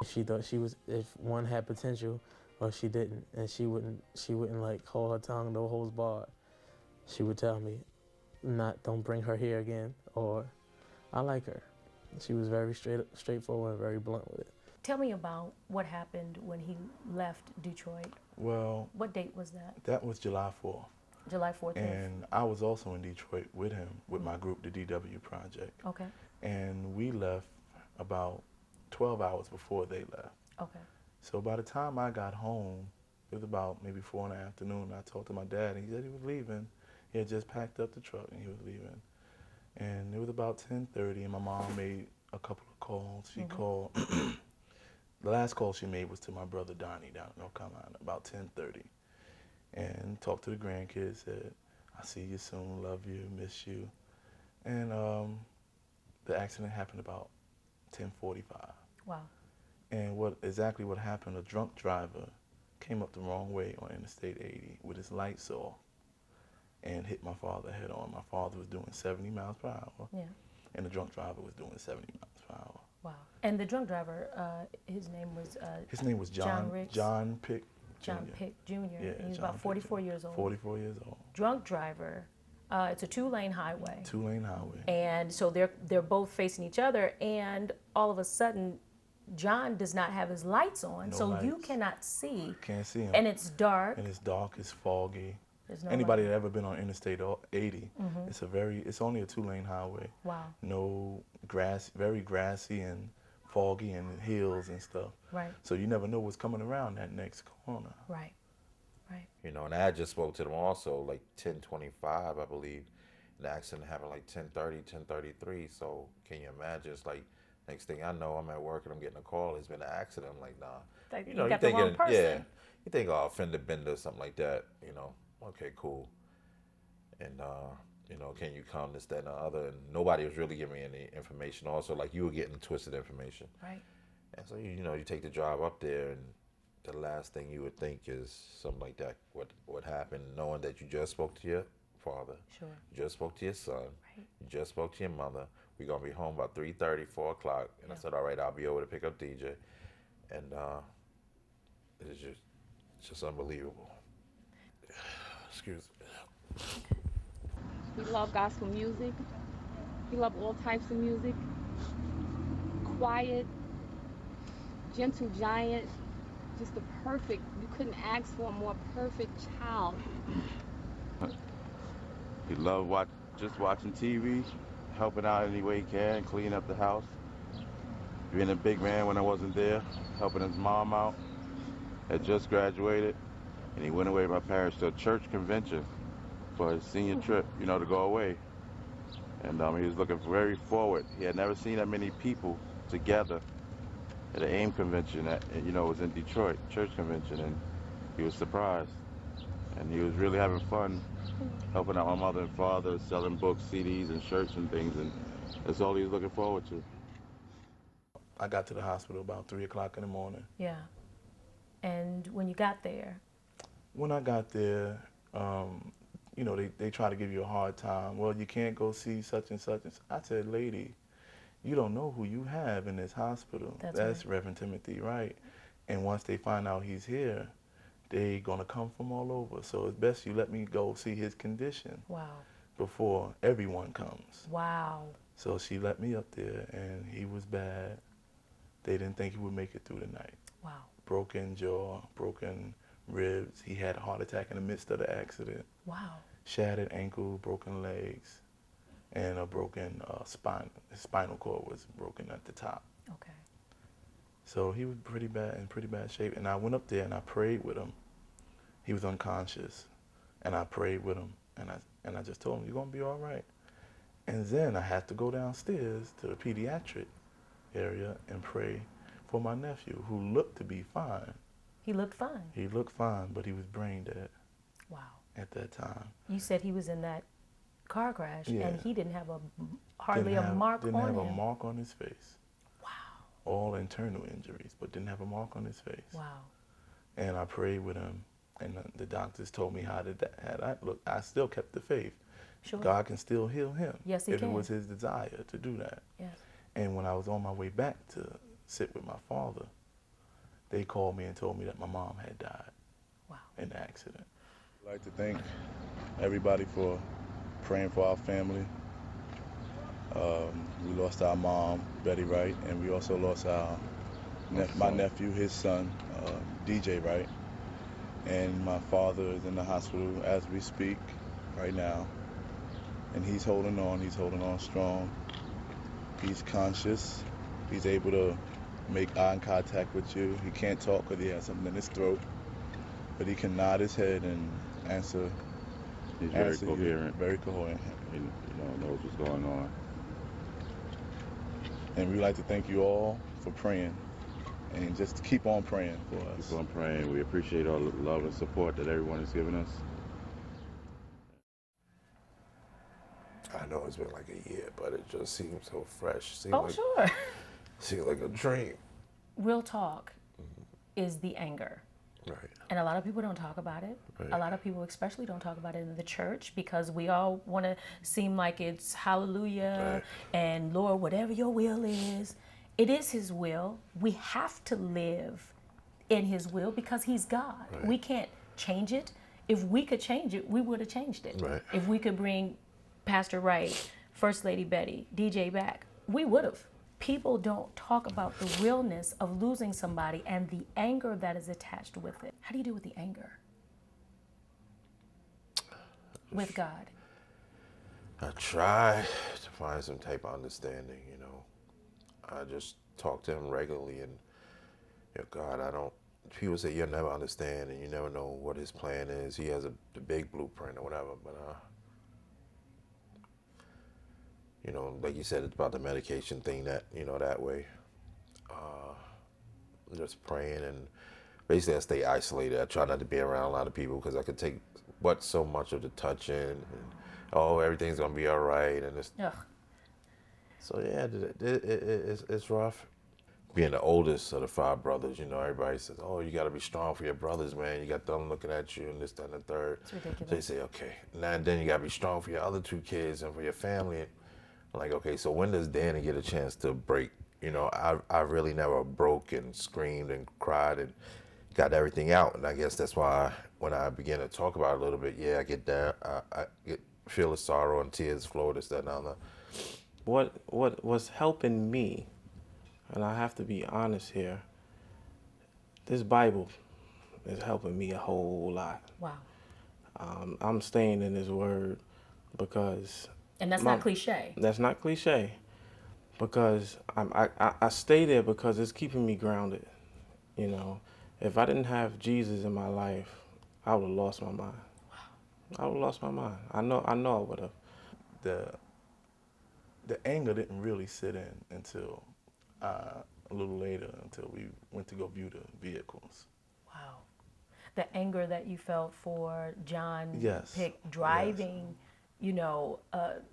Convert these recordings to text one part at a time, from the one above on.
She thought she was, if one had potential or she didn't, and she wouldn't like hold her tongue, no holds barred. She would tell me, don't bring her here again, or I like her. She was very straightforward and very blunt with it. Tell me about what happened when he left Detroit. Well, What date was that? that was July 4th. July 4th. And I was also in Detroit with him, with my group, the DW Project. Okay. And we left about 12 hours before they left. Okay. So by the time I got home, it was about maybe 4 in the afternoon. I talked to my dad, and he said he was leaving. He had just packed up the truck, and he was leaving. And it was about 10:30, and my mom made a couple of calls. She called. The last call she made was to my brother Donnie down in North Carolina, about 10:30. And talked to the grandkids, said, "I see you soon, love you, miss you." And the accident happened about 10:45. Wow. And exactly what happened, a drunk driver came up the wrong way on Interstate 80 with his lights off and hit my father head on. My father was doing 70 miles per hour, Yeah. and the drunk driver was doing 70 miles per hour. Wow. And the drunk driver, his name was His name was John Ricks? John Pick Jr. John Pick Jr. Yeah, and he was John about Pick 44 Jr. years old. 44 years old. Drunk driver. It's a two-lane highway. Two-lane highway. And so they're both facing each other, and all of a sudden, John does not have his lights on, No so lights. you cannot see. Can't see him. And it's dark. And it's dark, it's foggy. There's no Anybody light. that ever been on Interstate 80, it's only a two-lane highway. Wow. No grass, very grassy and foggy and hills and stuff. Right. So you never know what's coming around that next corner. Right. Right. You know, and I just spoke to them also like 10:25, I believe. And the accident happened like 10:30, 10:33. So can you imagine? It's like next thing I know, I'm at work and I'm getting a call. There's been an accident. I'm like, nah. Like, you know, you got the wrong person. yeah, you think, oh, fender bender, something like that. You know, okay, cool. And you know, can you come, this, that, and the other? And nobody was really giving me any information. Also, like you were getting twisted information. Right. And so you know, you take the drive up there, and the last thing you would think is something like that. What happened, knowing that you just spoke to your father, Sure. you just spoke to your son, Right. you just spoke to your mother. We're gonna be home about 3:30, 4 o'clock. And I said, all right, I'll be over to pick up DJ. And it's just unbelievable. Excuse me. We love gospel music. We love all types of music. Quiet, gentle giant, just the perfect, you couldn't ask for a more perfect child. He loved just watching TV, helping out any way he can, cleaning up the house. Being a big man when I wasn't there, helping his mom out. Had just graduated, and he went away with my parents to a church convention for his senior trip, you know, to go away. And he was looking very forward. He had never seen that many people together at an AIM convention that, you know, was in Detroit, church convention, and he was surprised. And he was really having fun helping out my mother and father, selling books, CDs, and shirts and things, and that's all he was looking forward to. I got to the hospital about 3 o'clock in the morning. Yeah. And when you got there? When I got there, you know, they try to give you a hard time. Well, you can't go see such and such. I said, lady, you don't know who you have in this hospital. That's right. Reverend Timothy Wright. And once they find out he's here, they gonna come from all over. So it's best you let me go see his condition. Wow. Before everyone comes. Wow. So she let me up there, and he was bad. They didn't think he would make it through the night. Wow. Broken jaw, broken ribs. He had a heart attack in the midst of the accident. Wow. Shattered ankle, broken legs, and a broken spine. His spinal cord was broken at the top. Okay. So he was in pretty bad shape. And I went up there and I prayed with him. He was unconscious, and I prayed with him, and I just told him, "You're gonna be all right." And then I had to go downstairs to the pediatric area and pray for my nephew, who looked to be fine. He looked fine. He looked fine, but he was brain dead. Wow. At that time. You said he was in that car crash, Yeah. and he didn't have hardly a mark on him. Didn't have a mark on his face. Wow. All internal injuries, but didn't have a mark on his face. Wow. And I prayed with him, and the doctors told me how that look. I still kept the faith. Sure. God can still heal him. Yes, he if can. it was his desire to do that. Yes. And when I was on my way back to sit with my father, they called me and told me that my mom had died Wow. in the accident. I'd like to thank everybody for praying for our family. We lost our mom, Betty Wright, and we also lost my nephew, his son, DJ Wright. And my father is in the hospital as we speak right now. And he's holding on strong. He's conscious. He's able to make eye contact with you. He can't talk because he has something in his throat, but he can nod his head and answer. He's very coherent. Very coherent. He knows what's going on. And we'd like to thank you all for praying, and just keep on praying for us. Keep on praying. We appreciate all the love and support that everyone has given us. I know it's been like a year, but it just seems so fresh. Sure. Seems like a dream. Real talk is the anger. Right. And a lot of people don't talk about it. Right. A lot of people especially don't talk about it in the church because we all want to seem like it's hallelujah and Lord, whatever your will is. It is his will. We have to live in his will because he's God. Right. We can't change it. If we could change it, we would have changed it. Right. If we could bring Pastor Wright, First Lady Betty, DJ back, we would have. People don't talk about the realness of losing somebody and the anger that is attached with it. How do you deal with the anger with God? I try to find some type of understanding, I just talk to him regularly and, God, people say you'll never understand and you never know what his plan is. He has the big blueprint or whatever, but, like you said, it's about the medication thing that way. Just praying and basically I stay isolated. I try not to be around a lot of people because I could take so much of the touching and everything's gonna be all right and it's. Ugh. So yeah, it's rough. Being the oldest of the 5 brothers, everybody says, "Oh, you got to be strong for your brothers, man. You got them looking at you and this, that, and the third." It's ridiculous. So they say, "Okay, now and then you got to be strong for your other 2 kids and for your family." I'm like, okay, so when does Danny get a chance to break? I really never broke and screamed and cried and got everything out. And I guess that's why when I began to talk about it a little bit, I get down, I feel the sorrow and tears flow, this, that, and the other. What was helping me, and I have to be honest here, this Bible is helping me a whole lot. Wow. I'm staying in his word because... And that's not cliche. That's not cliche. Because I stay there because it's keeping me grounded. If I didn't have Jesus in my life, I would have lost my mind. I would have lost my mind. I know I would have. The anger didn't really sit in until a little later, until we went to go view the vehicles. Wow. The anger that you felt for John Pick driving,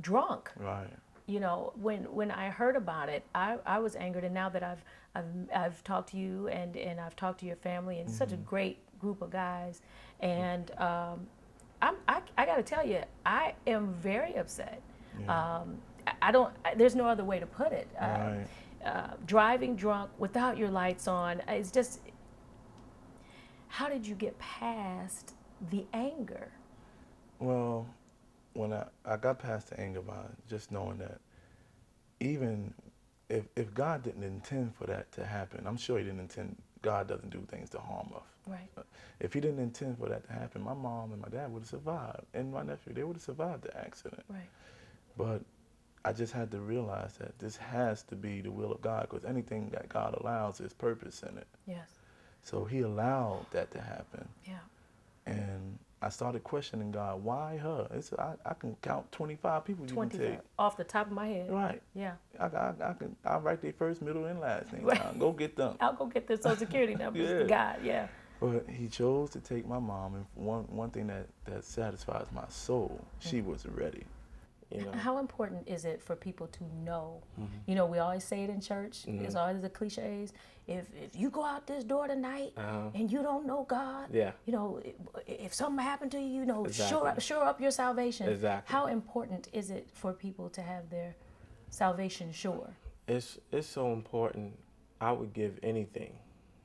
drunk. Right. When I heard about it, I was angered, and now that I've talked to you and I've talked to your family and such a great group of guys, and I got to tell you, I am very upset. Yeah. There's no other way to put it. Right. Driving drunk without your lights on, it's just, how did you get past the anger? Well, when I got past the anger by just knowing that even if God didn't intend for that to happen, I'm sure he didn't intend, God doesn't do things to harm us. Right. If he didn't intend for that to happen, my mom and my dad would have survived, and my nephew, they would have survived the accident. Right. But I just had to realize that this has to be the will of God, because anything that God allows, there's purpose in it. Yes. So he allowed that to happen. Yeah. And I started questioning God, why her? I can count 25 people you can take. Off the top of my head. Right. Yeah. I'll write their first, middle, and last name. Right. Go get them. I'll go get their Social Security numbers. Yeah. God, yeah. But he chose to take my mom, and one thing that satisfies my soul, she was ready. How important is it for people to know? We always say it in church. It's always the cliches. If you go out this door tonight and you don't know God, if something happened to you, Exactly. sure up your salvation. Exactly. How important is it for people to have their salvation sure? It's so important. I would give anything